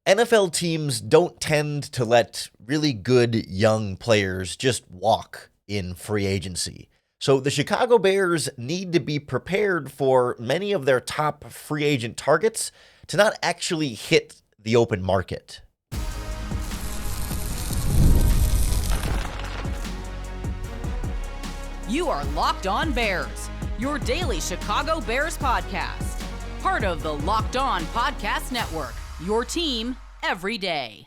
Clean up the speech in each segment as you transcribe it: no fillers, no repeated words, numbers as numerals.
NFL teams don't tend to let really good young players just walk in free agency. So the Chicago Bears need to be prepared for many of their top free agent targets to not actually hit the open market. You are Locked On Bears, your daily Chicago Bears podcast. Part of the Locked On Podcast Network, your team every day.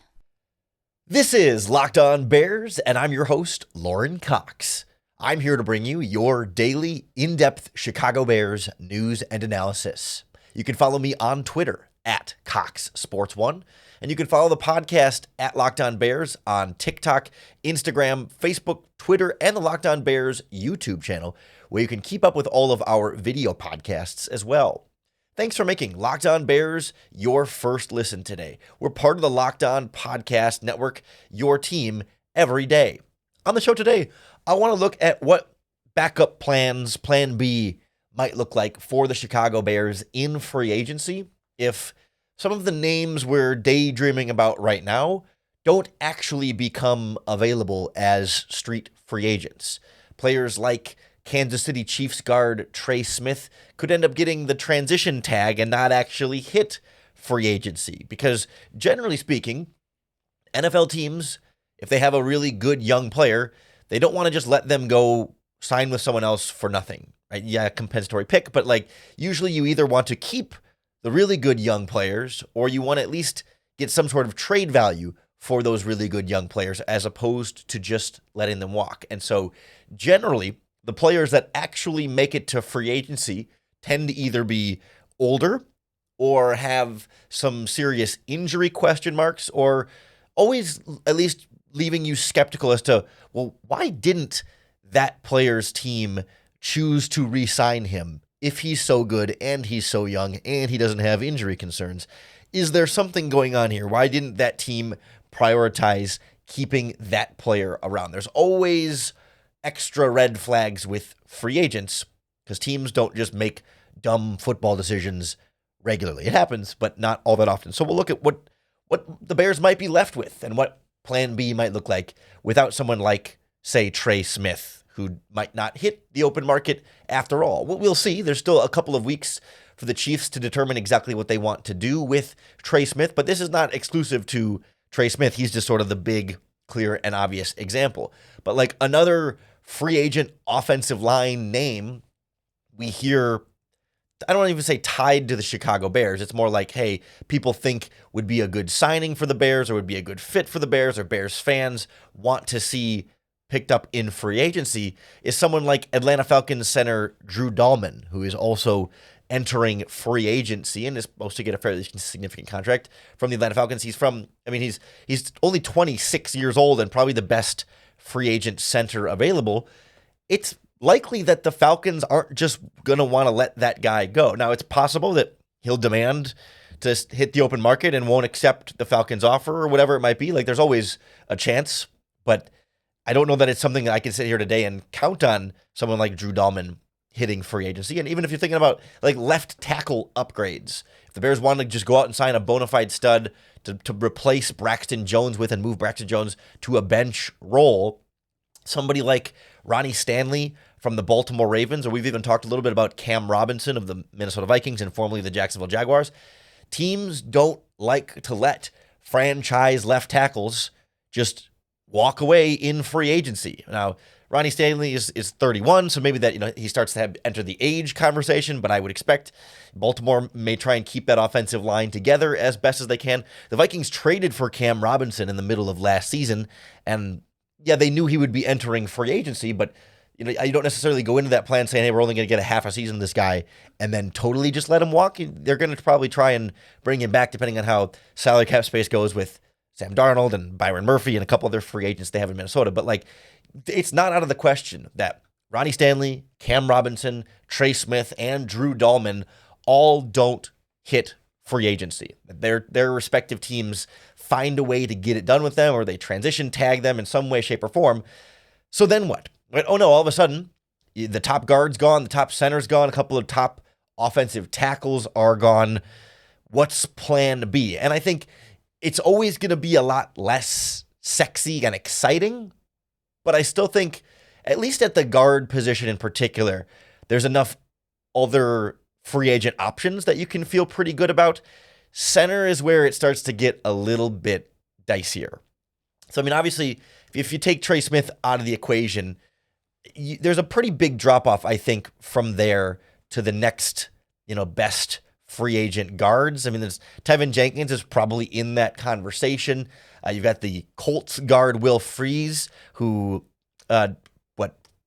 This is Locked On Bears, and I'm your host, Lauren Cox. I'm here to bring you your daily, in-depth Chicago Bears news and analysis. You can follow me on Twitter at CoxSports1, and you can follow the podcast at Locked On Bears on TikTok, Instagram, Facebook, Twitter, and the Locked On Bears YouTube channel, where you can keep up with all of our video podcasts as well. Thanks for making Locked On Bears your first listen today. We're part of the Locked On Podcast Network, your team every day. On the show today, I want to look at what backup plans, Plan B, might look like for the Chicago Bears in free agency if some of the names we're daydreaming about right now don't actually become available as street free agents. Players like Kansas City Chiefs guard Trey Smith could end up getting the transition tag and not actually hit free agency because, generally speaking, NFL teams, if they have a really good young player, they don't want to just let them go sign with someone else for nothing, right? Yeah, compensatory pick, but usually you either want to keep the really good young players or you want to at least get some sort of trade value for those really good young players as opposed to just letting them walk. And so generally, the players that actually make it to free agency tend to either be older or have some serious injury question marks or always at least leaving you skeptical as to, well, why didn't that player's team choose to re-sign him if he's so good and he's so young and he doesn't have injury concerns? Is there something going on here? Why didn't that team prioritize keeping that player around? There's always extra red flags with free agents because teams don't just make dumb football decisions regularly. It happens, but not all that often. So we'll look at what the Bears might be left with and what Plan B might look like without someone like, say, Trey Smith, who might not hit the open market after all. We'll see. There's still a couple of weeks for the Chiefs to determine exactly what they want to do with Trey Smith, but this is not exclusive to Trey Smith. He's just sort of the big, clear, and obvious example. But another free agent offensive line name we hear, I don't even say tied to the Chicago Bears. It's more like, hey, people think would be a good signing for the Bears or would be a good fit for the Bears or Bears fans want to see picked up in free agency is someone like Atlanta Falcons center Drew Dahlman, who is also entering free agency and is supposed to get a fairly significant contract from the Atlanta Falcons. He's only 26 years old and probably the best free agent center available. It's likely that the Falcons aren't just going to want to let that guy go. Now, it's possible that he'll demand to hit the open market and won't accept the Falcons offer or whatever it might be. There's always a chance, but I don't know that it's something that I can sit here today and count on someone like Drew Dahlman hitting free agency. And even if you're thinking about left tackle upgrades, if the Bears want to just go out and sign a bona fide stud to replace Braxton Jones with and move Braxton Jones to a bench role, somebody like Ronnie Stanley from the Baltimore Ravens, or we've even talked a little bit about Cam Robinson of the Minnesota Vikings and formerly the Jacksonville Jaguars. Teams don't like to let franchise left tackles just walk away in free agency. Now, Ronnie Stanley is 31, so maybe that he starts to enter the age conversation, but I would expect Baltimore may try and keep that offensive line together as best as they can. The Vikings traded for Cam Robinson in the middle of last season, and yeah, they knew he would be entering free agency, but you don't necessarily go into that plan saying, hey, we're only going to get a half a season of this guy and then totally just let him walk. They're going to probably try and bring him back depending on how salary cap space goes with Sam Darnold and Byron Murphy and a couple other free agents they have in Minnesota. But it's not out of the question that Ronnie Stanley, Cam Robinson, Trey Smith, and Drew Dahlman all don't hit free agency. Their respective teams find a way to get it done with them, or they transition tag them in some way, shape, or form. So then what? Oh no, all of a sudden, the top guard's gone, the top center's gone, a couple of top offensive tackles are gone. What's plan B? And I think it's always going to be a lot less sexy and exciting, but I still think, at least at the guard position in particular, there's enough other free agent options that you can feel pretty good about. Center is where it starts to get a little bit dicier. So, I mean, obviously, if you take Trey Smith out of the equation, there's a pretty big drop-off, I think, from there to the next, best free agent guards. I mean, there's Tevin Jenkins is probably in that conversation. You've got the Colts guard Will Freeze, who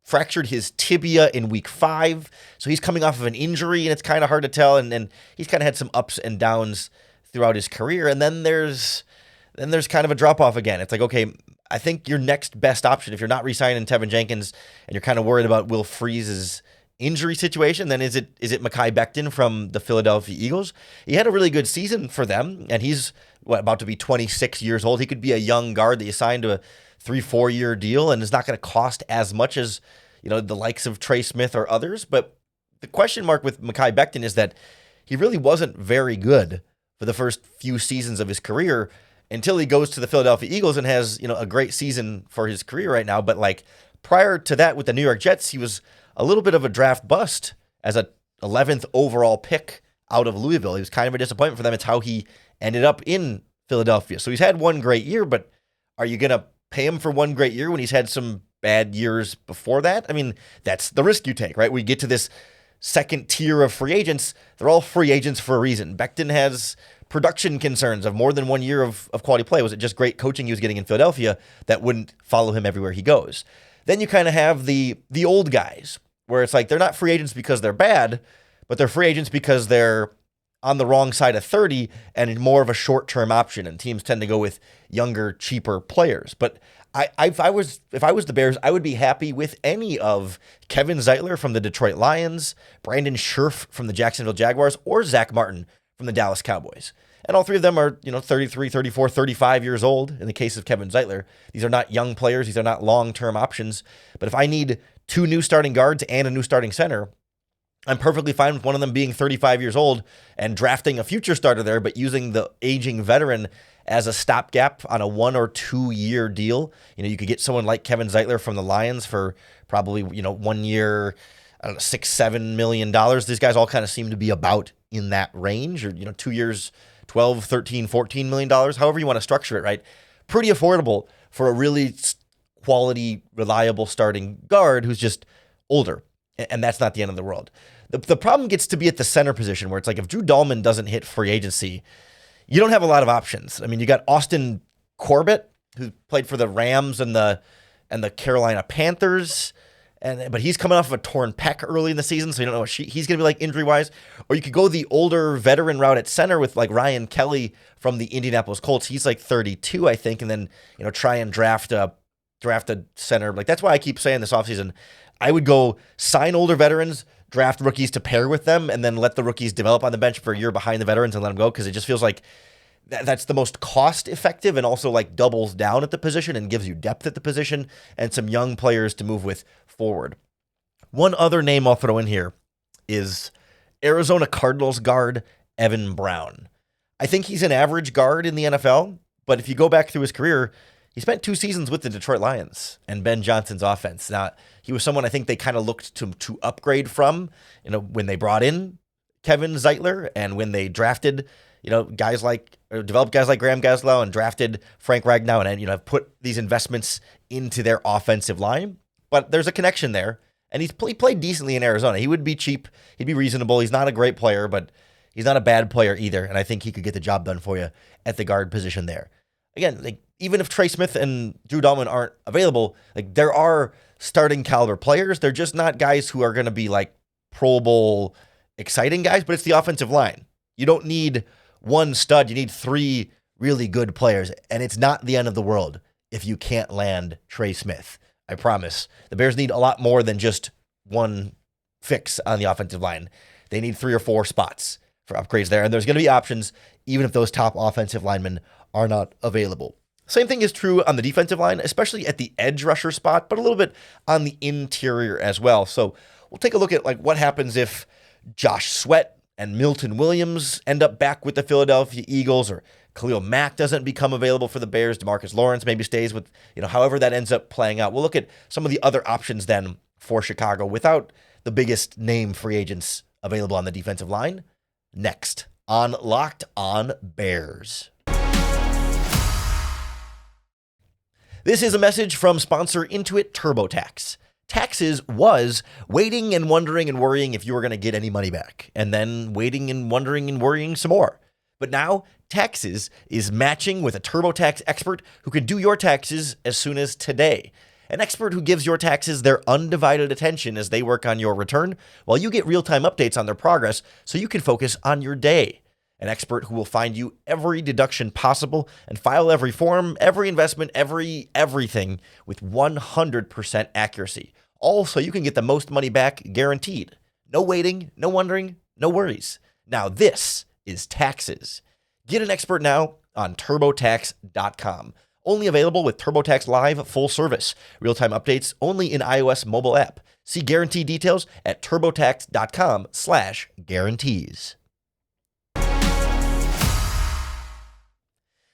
fractured his tibia in week 5. So he's coming off of an injury, and it's kind of hard to tell. And he's kind of had some ups and downs throughout his career. And then there's kind of a drop-off again. It's like, okay, I think your next best option, if you're not re-signing Tevin Jenkins and you're kind of worried about Will Freeze's injury situation, then is it Mekhi Becton from the Philadelphia Eagles? He had a really good season for them, and he's about to be 26 years old. He could be a young guard that you signed to a 3-4 year deal, and is not going to cost as much as the likes of Trey Smith or others. But the question mark with Mekhi Becton is that he really wasn't very good for the first few seasons of his career until he goes to the Philadelphia Eagles and has a great season for his career right now. But prior to that with the New York Jets, he was a little bit of a draft bust as a 11th overall pick out of Louisville. He was kind of a disappointment for them. It's how he ended up in Philadelphia. So he's had one great year, but are you going to pay him for one great year when he's had some bad years before that? I mean, that's the risk you take, right? We get to this second tier of free agents. They're all free agents for a reason. Becton has production concerns of more than 1 year of quality play. Was it just great coaching he was getting in Philadelphia that wouldn't follow him everywhere he goes? Then you kind of have the old guys, where it's like they're not free agents because they're bad, but they're free agents because they're on the wrong side of 30 and more of a short-term option, and teams tend to go with younger, cheaper players. But if I was the Bears, I would be happy with any of Kevin Zeitler from the Detroit Lions, Brandon Scherff from the Jacksonville Jaguars, or Zach Martin from the Dallas Cowboys. And all three of them are 33, 34, 35 years old in the case of Kevin Zeitler. These are not young players. These are not long-term options. But if I need 2 new starting guards and a new starting center, I'm perfectly fine with one of them being 35 years old and drafting a future starter there, but using the aging veteran as a stopgap on a 1 or 2 year deal. You could get someone like Kevin Zeitler from the Lions for probably, 1 year, I don't know, $6-7 million. These guys all kind of seem to be about in that range, or 2 years, $12, $13, $14 million, however you want to structure it, right? Pretty affordable for a really quality, reliable starting guard who's just older. And that's not the end of the world. The problem gets to be at the center position, where it's like if Drew Dahlman doesn't hit free agency, you don't have a lot of options. I mean, you got Austin Corbett, who played for the Rams and the Carolina Panthers, but he's coming off of a torn pec early in the season, so you don't know what he's going to be like injury-wise. Or you could go the older veteran route at center with like Ryan Kelly from the Indianapolis Colts. He's like 32, I think, and then try and draft a center. That's why I keep saying this offseason, I would go sign older veterans, draft rookies to pair with them, and then let the rookies develop on the bench for a year behind the veterans and let them go, because it just feels like that's the most cost-effective and also doubles down at the position and gives you depth at the position and some young players to move with forward. One other name I'll throw in here is Arizona Cardinals guard Evan Brown. I think he's an average guard in the NFL, but if you go back through his career, he spent 2 seasons with the Detroit Lions and Ben Johnson's offense. Now, he was someone I think they kind of looked to upgrade from, when they brought in Kevin Zeitler and when they drafted, developed guys like Graham Gazlow and drafted Frank Ragnow and have put these investments into their offensive line. But there's a connection there, and he played decently in Arizona. He would be cheap. He'd be reasonable. He's not a great player, but he's not a bad player either, and I think he could get the job done for you at the guard position there. Again, even if Trey Smith and Drew Dahlman aren't available, there are starting caliber players. They're just not guys who are going to be Pro Bowl exciting guys, but it's the offensive line. You don't need one stud. You need 3 really good players, and it's not the end of the world if you can't land Trey Smith. I promise. The Bears need a lot more than just one fix on the offensive line. They need 3 or 4 spots for upgrades there, and there's going to be options even if those top offensive linemen are not available. Same thing is true on the defensive line, especially at the edge rusher spot, but a little bit on the interior as well. So we'll take a look at what happens if Josh Sweat and Milton Williams end up back with the Philadelphia Eagles, or Khalil Mack doesn't become available for the Bears. DeMarcus Lawrence maybe stays with, however that ends up playing out. We'll look at some of the other options then for Chicago without the biggest name free agents available on the defensive line. Next on Locked On Bears. This is a message from sponsor Intuit TurboTax. Taxes was waiting and wondering and worrying if you were going to get any money back, and then waiting and wondering and worrying some more. But now Taxes is matching with a TurboTax expert who can do your taxes as soon as today. An expert who gives your taxes their undivided attention as they work on your return, while you get real-time updates on their progress so you can focus on your day. An expert who will find you every deduction possible and file every form, every investment, everything with 100% accuracy. All so you can get the most money back guaranteed. No waiting, no wondering, no worries. Now this is Taxes. Get an expert now on TurboTax.com. Only available with TurboTax Live full service. Real-time updates only in iOS mobile app. See guarantee details at TurboTax.com/guarantees.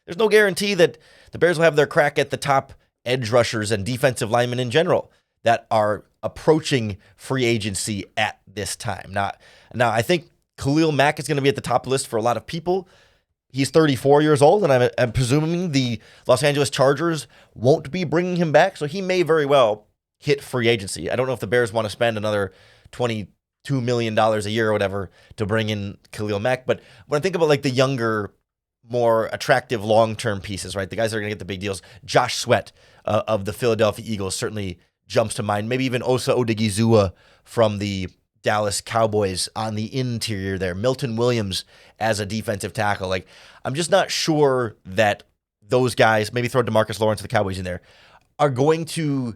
There's no guarantee that the Bears will have their crack at the top edge rushers and defensive linemen in general that are approaching free agency at this time. Now I think Khalil Mack is going to be at the top list for a lot of people. He's 34 years old, and I'm presuming the Los Angeles Chargers won't be bringing him back, so he may very well hit free agency. I don't know if the Bears want to spend another $22 million a year or whatever to bring in Khalil Mack, but when I think about like the younger, more attractive long-term pieces, right? The guys that are going to get the big deals. Josh Sweat of the Philadelphia Eagles certainly jumps to mind. Maybe even Osa Odigizua from the Dallas Cowboys on the interior there. Milton Williams as a defensive tackle. Like, I'm just not sure that those guys, maybe throw DeMarcus Lawrence of the Cowboys in there, are going to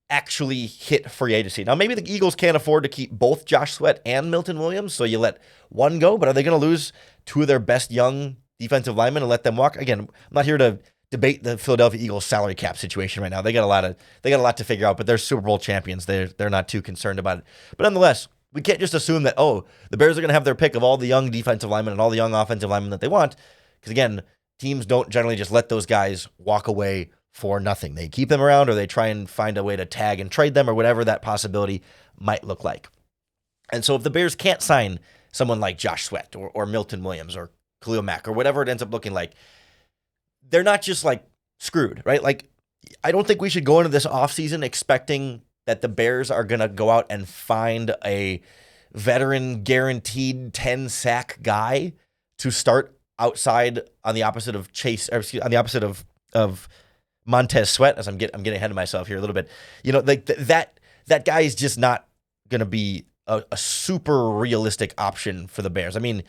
actually hit free agency. Now, maybe the Eagles can't afford to keep both Josh Sweat and Milton Williams, so you let one go, but are they going to lose two of their best young defensive linemen and let them walk? Again, I'm not here to debate the Philadelphia Eagles salary cap situation right now. They got a lot to figure out, but they're Super Bowl champions. They're not too concerned about it. But nonetheless, we can't just assume that, the Bears are going to have their pick of all the young defensive linemen and all the young offensive linemen that they want. Because again, teams don't generally just let those guys walk away for nothing. They keep them around, or they try and find a way to tag and trade them, or whatever that possibility might look like. And so if the Bears can't sign someone like Josh Sweat or Milton Williams or Khalil Mack or whatever it ends up looking like, they're not just like screwed, right? Like, I don't think we should go into this offseason expecting that the Bears are going to go out and find a veteran guaranteed 10-sack guy to start outside on the opposite of on the opposite of Montez Sweat, as I'm getting ahead of myself here a little bit. Like that guy is just not going to be a super realistic option for the Bears. I mean,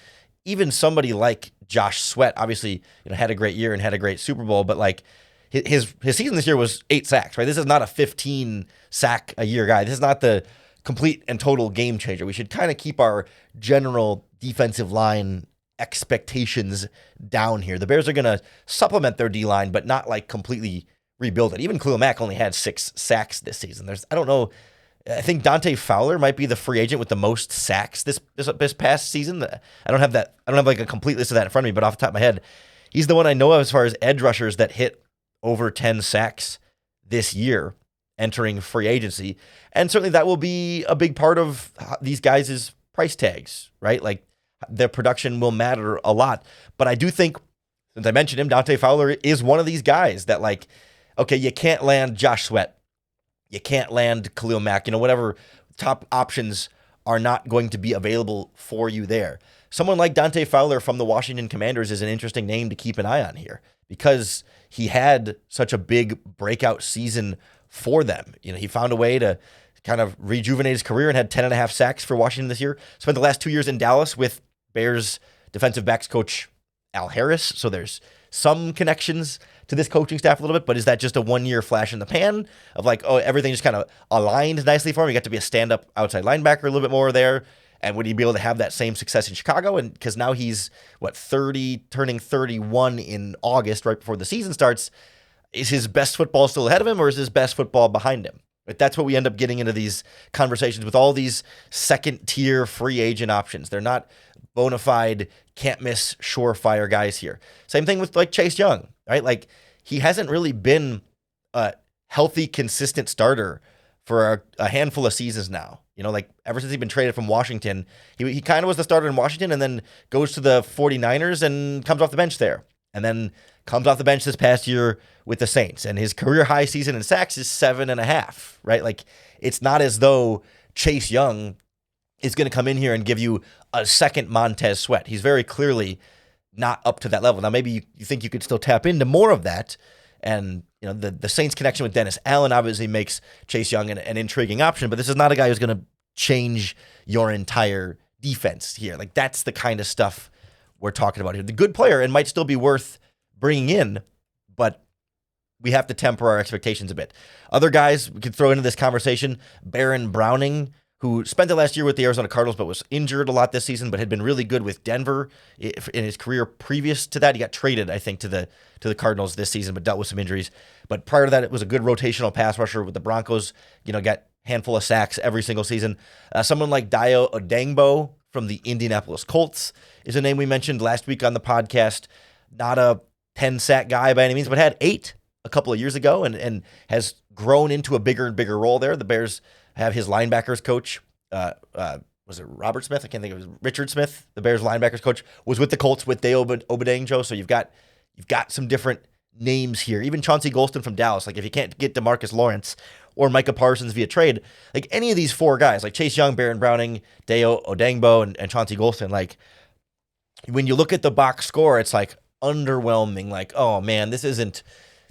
even somebody like Josh Sweat, obviously, had a great year and had a great Super Bowl, but like his season this year was 8 sacks, right? This is not a 15 sack a year guy. This is not the complete and total game changer. We should kind of keep our general defensive line expectations down here. The Bears are going to supplement their D-line, but not like completely rebuild it. Even Khalil Mack only had 6 sacks this season. I don't know. I think Dante Fowler might be the free agent with the most sacks this past season. I don't have like a complete list of that in front of me, but off the top of my head, he's the one I know of as far as edge rushers that hit over 10 sacks this year entering free agency. And certainly that will be a big part of these guys' price tags, right? Like, their production will matter a lot. But I do think, since I mentioned him, Dante Fowler is one of these guys that, like, okay, you can't land Josh Sweat. You can't land Khalil Mack. Whatever top options are not going to be available for you there. Someone like Dante Fowler from the Washington Commanders is an interesting name to keep an eye on here because he had such a big breakout season for them. He found a way to kind of rejuvenate his career and had 10.5 sacks for Washington this year. Spent the last 2 years in Dallas with Bears defensive backs coach Al Harris. So there's some connections to this coaching staff a little bit, but is that just a 1-year flash in the pan of like, everything just kind of aligned nicely for him? He got to be a stand-up outside linebacker a little bit more there. And would he be able to have that same success in Chicago? And because now he's 30, turning 31 in August, right before the season starts. Is his best football still ahead of him, or is his best football behind him? Right? That's what we end up getting into these conversations with all these second-tier free agent options. They're not bona fide, can't miss, surefire guys here. Same thing with like Chase Young, right? Like he hasn't really been a healthy, consistent starter for a handful of seasons now. You know, like ever since he's been traded from Washington, he kind of was the starter in Washington and then goes to the 49ers and comes off the bench there. And then comes off the bench this past year with the Saints. And his career high season in sacks is 7.5, right? Like it's not as though Chase Young is going to come in here and give you a second Montez Sweat. He's very clearly not up to that level. Now, maybe you think you could still tap into more of that. And, you know, the Saints connection with Dennis Allen obviously makes Chase Young an intriguing option, but this is not a guy who's going to change your entire defense here. Like that's the kind of stuff we're talking about here. The good player and might still be worth bringing in, but we have to temper our expectations a bit. Other guys we could throw into this conversation, Baron Browning, who spent the last year with the Arizona Cardinals but was injured a lot this season, but had been really good with Denver in his career previous to that. He got traded, I think, to the Cardinals this season, but dealt with some injuries. But prior to that, it was a good rotational pass rusher with the Broncos, you know, got a handful of sacks every single season. Someone like Dayo Odeyingbo from the Indianapolis Colts is a name we mentioned last week on the podcast. Not a 10-sack guy by any means, but had 8 a couple of years ago and has grown into a bigger and bigger role there. The Bears have his linebackers coach, was it Robert Smith? I can't think of it. Richard Smith, the Bears linebackers coach, was with the Colts with Dayo Odeyingbo. So you've got some different names here. Even Chauncey Golston from Dallas. Like if you can't get DeMarcus Lawrence or Micah Parsons via trade, like any of these 4 guys, like Chase Young, Baron Browning, Dayo Odeyingbo, and Chauncey Golston, like when you look at the box score, it's like underwhelming. Like, oh man, this isn't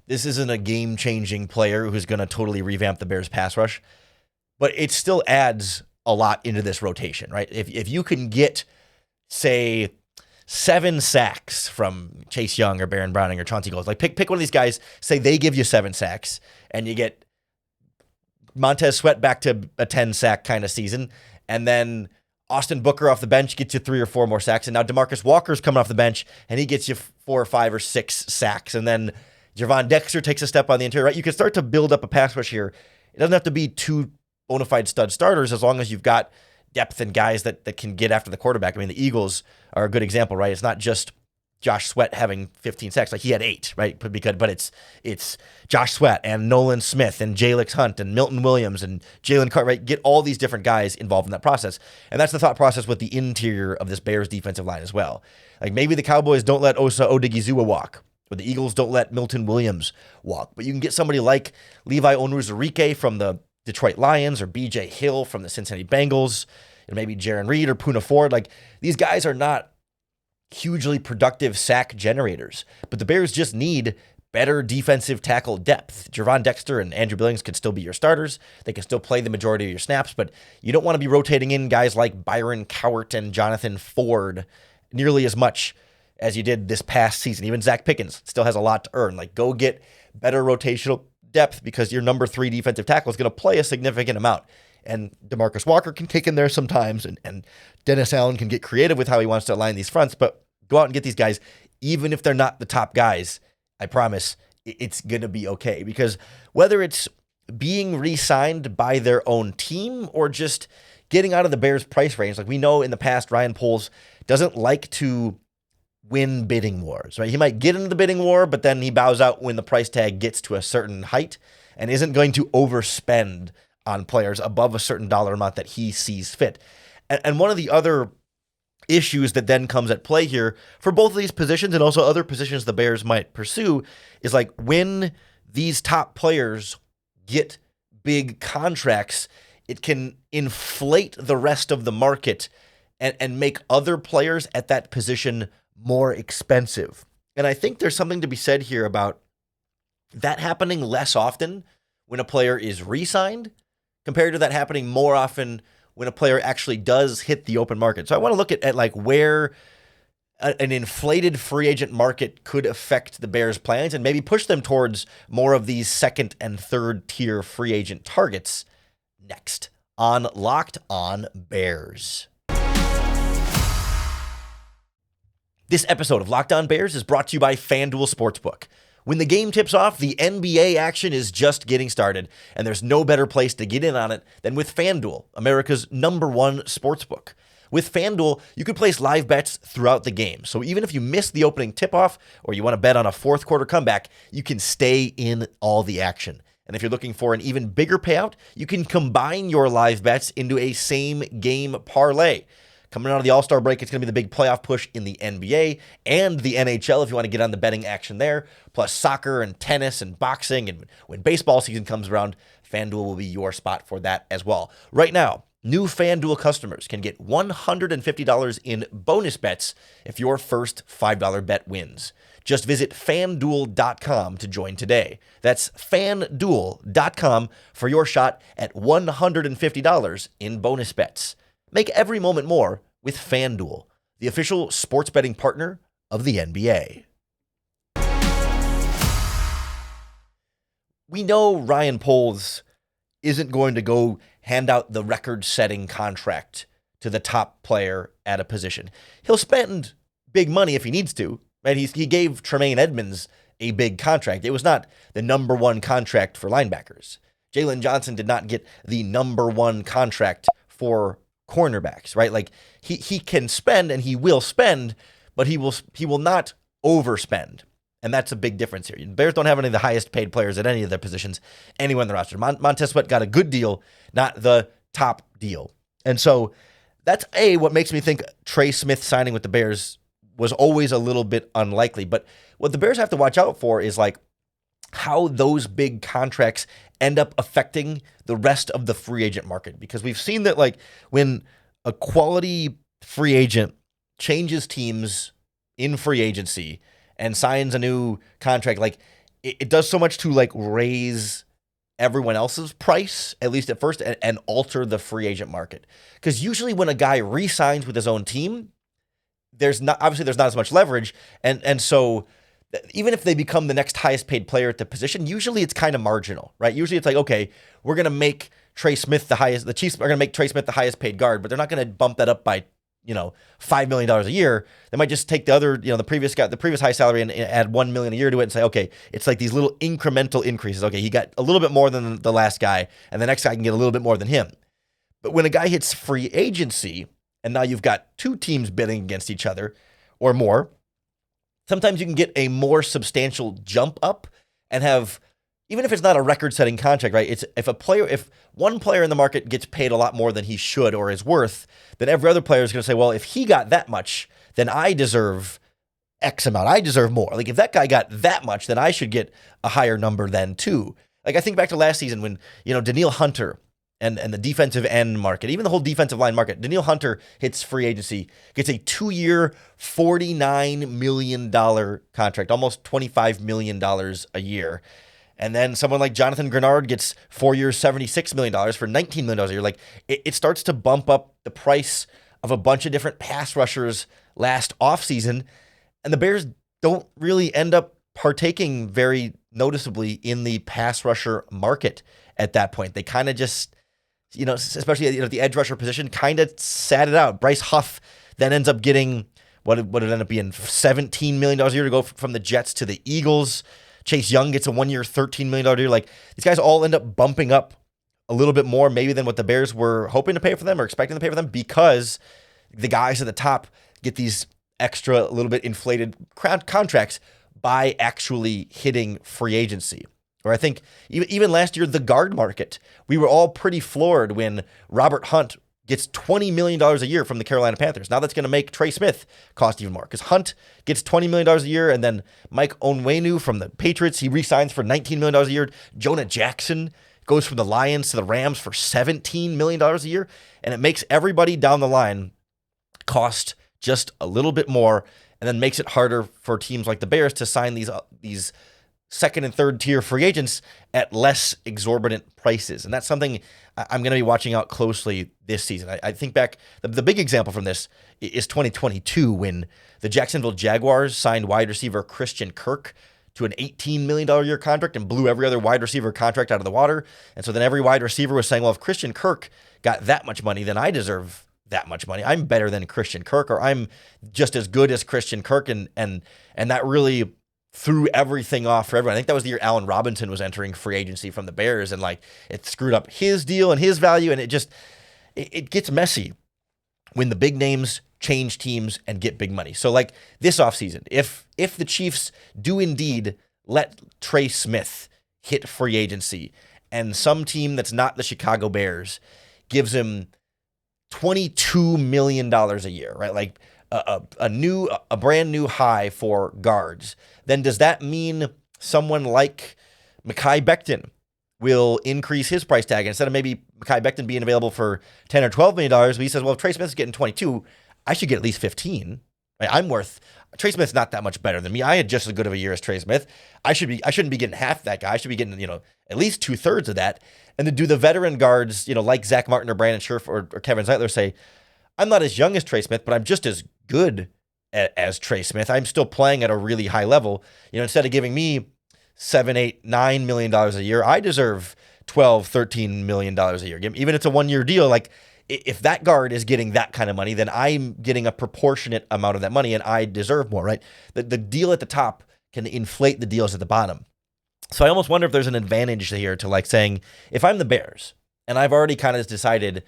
a game-changing player who's going to totally revamp the Bears pass rush. But it still adds a lot into this rotation, right? If you can get, say, 7 sacks from Chase Young or Baron Browning or Chauncey Golston, like pick one of these guys, say they give you 7 sacks, and you get Montez Sweat back to a 10-sack kind of season, and then Austin Booker off the bench gets you 3 or 4 more sacks, and now DeMarcus Walker's coming off the bench, and he gets you 4 or 5 or 6 sacks, and then Javon Dexter takes a step on the interior, right? You can start to build up a pass rush here. It doesn't have to be 2 bona fide stud starters as long as you've got depth and guys that can get after the quarterback. I mean, the Eagles are a good example, right? It's not just Josh Sweat having 15 sacks. Like he had 8, right? But it's Josh Sweat and Nolan Smith and Jalix Hunt and Milton Williams and Jalen Carter, right? Get all these different guys involved in that process. And that's the thought process with the interior of this Bears defensive line as well. Like maybe the Cowboys don't let Osa Odigizua walk, or the Eagles don't let Milton Williams walk, but you can get somebody like Levi Onwuzurike from the Detroit Lions or BJ Hill from the Cincinnati Bengals, and maybe Jaron Reed or Poona Ford. Like these guys are not hugely productive sack generators, but the Bears just need better defensive tackle depth. Javon Dexter and Andrew Billings could still be your starters. They can still play the majority of your snaps, but you don't want to be rotating in guys like Byron Cowart and Jonathan Ford nearly as much as you did this past season. Even Zach Pickens still has a lot to earn. Like go get better rotational depth because your number 3 defensive tackle is going to play a significant amount. And DeMarcus Walker can kick in there sometimes, and Dennis Allen can get creative with how he wants to align these fronts, but go out and get these guys, even if they're not the top guys. I promise it's going to be okay, because whether it's being re-signed by their own team or just getting out of the Bears price range, like we know in the past, Ryan Poles doesn't like to win bidding wars, right? He might get into the bidding war, but then he bows out when the price tag gets to a certain height and isn't going to overspend on players above a certain dollar amount that he sees fit. And one of the other issues that then comes at play here for both of these positions and also other positions the Bears might pursue is like when these top players get big contracts, it can inflate the rest of the market and make other players at that position more expensive. And I think there's something to be said here about that happening less often when a player is re-signed compared to that happening more often when a player actually does hit the open market. So I want to look at like where an inflated free agent market could affect the Bears' plans and maybe push them towards more of these second and third tier free agent targets next on Locked On Bears. This episode of Locked On Bears is brought to you by FanDuel Sportsbook. When the game tips off, the NBA action is just getting started, and there's no better place to get in on it than with FanDuel, America's #1 sportsbook. With FanDuel, you can place live bets throughout the game. So even if you miss the opening tip-off or you want to bet on a fourth quarter comeback, you can stay in all the action. And if you're looking for an even bigger payout, you can combine your live bets into a same game parlay. Coming out of the All-Star break, it's going to be the big playoff push in the NBA and the NHL if you want to get on the betting action there, plus soccer and tennis and boxing. And when baseball season comes around, FanDuel will be your spot for that as well. Right now, new FanDuel customers can get $150 in bonus bets if your first $5 bet wins. Just visit FanDuel.com to join today. That's FanDuel.com for your shot at $150 in bonus bets. Make every moment more with FanDuel, the official sports betting partner of the NBA. We know Ryan Poles isn't going to go hand out the record-setting contract to the top player at a position. He'll spend big money if he needs to. Right? He gave Tremaine Edmonds a big contract. It was not the number one contract for linebackers. Jalen Johnson did not get the number one contract for cornerbacks, right? Like he can spend and he will spend, but he will not overspend. And that's a big difference here. Bears don't have any of the highest paid players at any of their positions anywhere in the roster. Montez Sweat got a good deal, not the top deal. And so that's what makes me think Trey Smith signing with the Bears was always a little bit unlikely. But what the Bears have to watch out for is like how those big contracts end up affecting the rest of the free agent market. Because we've seen that like when a quality free agent changes teams in free agency and signs a new contract, like it does so much to like raise everyone else's price, at least at first, and alter the free agent market. Because usually when a guy re-signs with his own team, there's not as much leverage. And so even if they become the next highest paid player at the position, usually it's kind of marginal, right? Usually it's like, okay, we're going to make Trey Smith the Chiefs are going to make Trey Smith the highest paid guard, but they're not going to bump that up by, $5 million a year. They might just take the other, the previous high salary and add $1 million a year to it and say, okay, it's like these little incremental increases. Okay, he got a little bit more than the last guy, and the next guy can get a little bit more than him. But when a guy hits free agency, and now you've got two teams bidding against each other or more, sometimes you can get a more substantial jump up and have, even if it's not a record-setting contract, right? It's if one player in the market gets paid a lot more than he should or is worth, then every other player is going to say, well, if he got that much, then I deserve X amount. I deserve more. Like if that guy got that much, then I should get a higher number then too. Like I think back to last season when, Danielle Hunter and the defensive end market, even the whole defensive line market, Danielle Hunter hits free agency, gets a 2-year, $49 million contract, almost $25 million a year. And then someone like Jonathan Grenard gets 4 years, $76 million for $19 million a year. Like it starts to bump up the price of a bunch of different pass rushers last offseason. And the Bears don't really end up partaking very noticeably in the pass rusher market at that point. They kind of just, especially at the edge rusher position, kind of sat it out. Bryce Huff then ends up getting what it ended up being $17 million a year to go from the Jets to the Eagles. Chase Young gets a 1-year, $13 million deal. Like these guys all end up bumping up a little bit more maybe than what the Bears were hoping to pay for them or expecting to pay for them because the guys at the top get these extra, a little bit inflated contracts by actually hitting free agency. Or I think even last year, the guard market, we were all pretty floored when Robert Hunt gets $20 million a year from the Carolina Panthers. Now that's going to make Trey Smith cost even more because Hunt gets $20 million a year, and then Mike Onwenu from the Patriots, he re-signs for $19 million a year. Jonah Jackson goes from the Lions to the Rams for $17 million a year, and it makes everybody down the line cost just a little bit more, and then makes it harder for teams like the Bears to sign these second and third tier free agents at less exorbitant prices. And that's something I'm going to be watching out closely this season. I think back, the big example from this is 2022 when the Jacksonville Jaguars signed wide receiver Christian Kirk to an $18 million a year contract and blew every other wide receiver contract out of the water. And so then every wide receiver was saying, well, if Christian Kirk got that much money, then I deserve that much money. I'm better than Christian Kirk, or I'm just as good as Christian Kirk. And that really threw everything off for everyone. I think that was the year Allen Robinson was entering free agency from the Bears, and like it screwed up his deal and his value, and it gets messy when the big names change teams and get big money. So like this offseason, if the Chiefs do indeed let Trey Smith hit free agency and some team that's not the Chicago Bears gives him $22 million a year, right? Like a brand new high for guards, then does that mean someone like Mekhi Becton will increase his price tag? Instead of maybe Mekhi Becton being available for $10 or $12 million, he says, well, if Trey Smith's getting 22, I should get at least 15. Right? Trey Smith's not that much better than me. I had just as good of a year as Trey Smith. I shouldn't be getting half that guy. I should be getting, at least 2/3 of that. And then do the veteran guards, like Zach Martin or Brandon Scherf or Kevin Zeitler say, I'm not as young as Trey Smith, but I'm just as good as Trey Smith. I'm still playing at a really high level. Instead of giving me $7, $8, $9 million a year, I deserve $12, $13 million a year. Even if it's a 1-year deal, like if that guard is getting that kind of money, then I'm getting a proportionate amount of that money and I deserve more, right? The deal at the top can inflate the deals at the bottom. So I almost wonder if there's an advantage here to like saying, if I'm the Bears and I've already kind of decided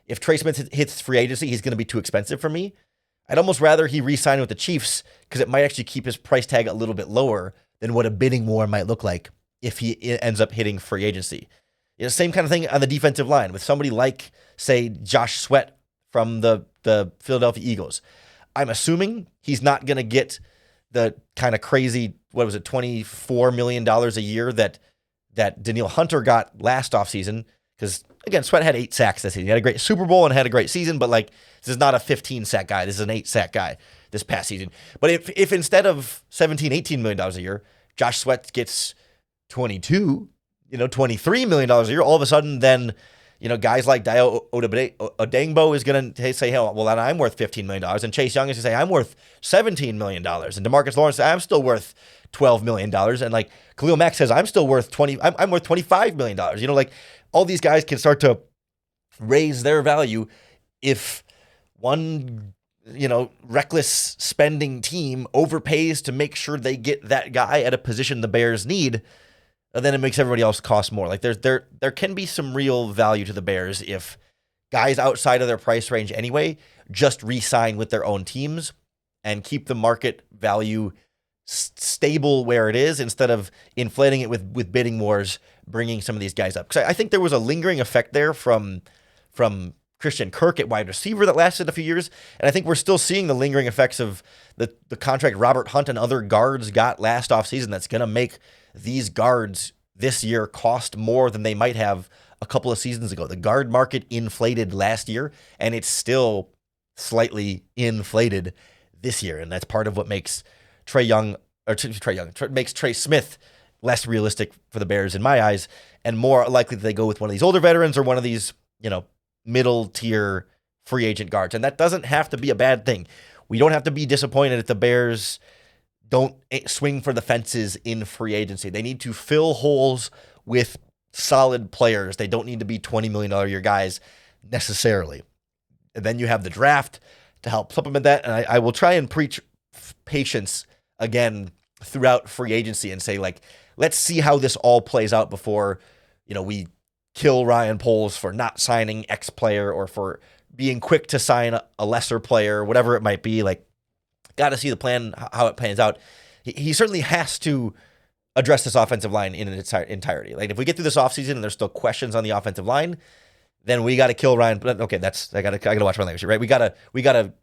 if Trey Smith hits free agency, he's going to be too expensive for me, I'd almost rather he re-sign with the Chiefs because it might actually keep his price tag a little bit lower than what a bidding war might look like if he ends up hitting free agency. Same kind of thing on the defensive line with somebody like, say, Josh Sweat from the Philadelphia Eagles. I'm assuming he's not going to get the kind of crazy, $24 million a year that Danielle Hunter got last offseason. Because, again, Sweat had 8 sacks this season. He had a great Super Bowl and had a great season, but, like, this is not a 15-sack guy. This is an 8-sack guy this past season. But if instead of $17, $18 million a year, Josh Sweat gets 22, $23 million a year, all of a sudden then, guys like Dio Odengbo is going to say, hey, well, then I'm worth $15 million. And Chase Young is going to say, I'm worth $17 million. And DeMarcus Lawrence says, I'm still worth $12 million. And like Khalil Mack says, I'm still worth I'm worth $25 million. Like all these guys can start to raise their value if one, reckless spending team overpays to make sure they get that guy at a position the Bears need. And then it makes everybody else cost more. Like there can be some real value to the Bears if guys outside of their price range anyway just re-sign with their own teams and keep the market value stable where it is instead of inflating it with bidding wars, bringing some of these guys up. Because I think there was a lingering effect there from Christian Kirk at wide receiver that lasted a few years, and I think we're still seeing the lingering effects of the contract Robert Hunt and other guards got last offseason that's going to make these guards this year cost more than they might have a couple of seasons ago. The guard market inflated last year, and it's still slightly inflated this year, and that's part of what makes makes Trey Smith less realistic for the Bears in my eyes, and more likely that they go with one of these older veterans or one of these, middle tier free agent guards. And that doesn't have to be a bad thing. We don't have to be disappointed if the Bears don't swing for the fences in free agency. They need to fill holes with solid players. They don't need to be $20 million a year guys necessarily. And then you have the draft to help supplement that. And I will try and preach patience again throughout free agency and say, like, let's see how this all plays out before, we kill Ryan Poles for not signing X player or for being quick to sign a lesser player, whatever it might be. Like, got to see the plan, how it pans out. He certainly has to address this offensive line in its entirety. Like, if we get through this offseason and there's still questions on the offensive line, then we got to kill Ryan. Okay, I got to watch my language, right? We got to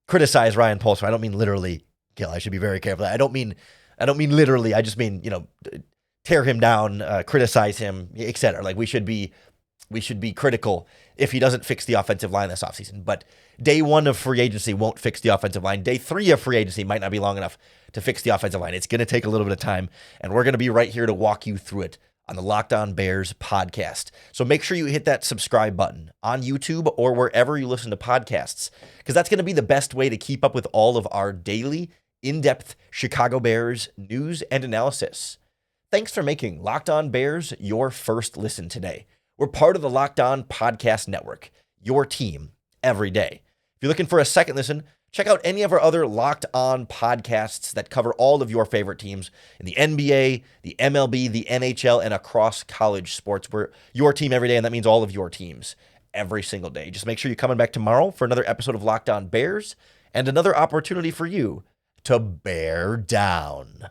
criticize Ryan Poles. I don't mean literally kill. I should be very careful. I don't mean literally. I just mean, tear him down, criticize him, etc. Like we should be critical if he doesn't fix the offensive line this offseason. But day 1 of free agency won't fix the offensive line. Day 3 of free agency might not be long enough to fix the offensive line. It's going to take a little bit of time, and we're going to be right here to walk you through it on the Locked On Bears podcast. So make sure you hit that subscribe button on YouTube or wherever you listen to podcasts, because that's going to be the best way to keep up with all of our daily, in-depth Chicago Bears news and analysis. Thanks for making Locked On Bears your first listen today. We're part of the Locked On Podcast Network, your team every day. If you're looking for a second listen, check out any of our other Locked On podcasts that cover all of your favorite teams in the NBA, the MLB, the NHL, and across college sports. We're your team every day, and that means all of your teams every single day. Just make sure you're coming back tomorrow for another episode of Locked On Bears and another opportunity for you to bear down.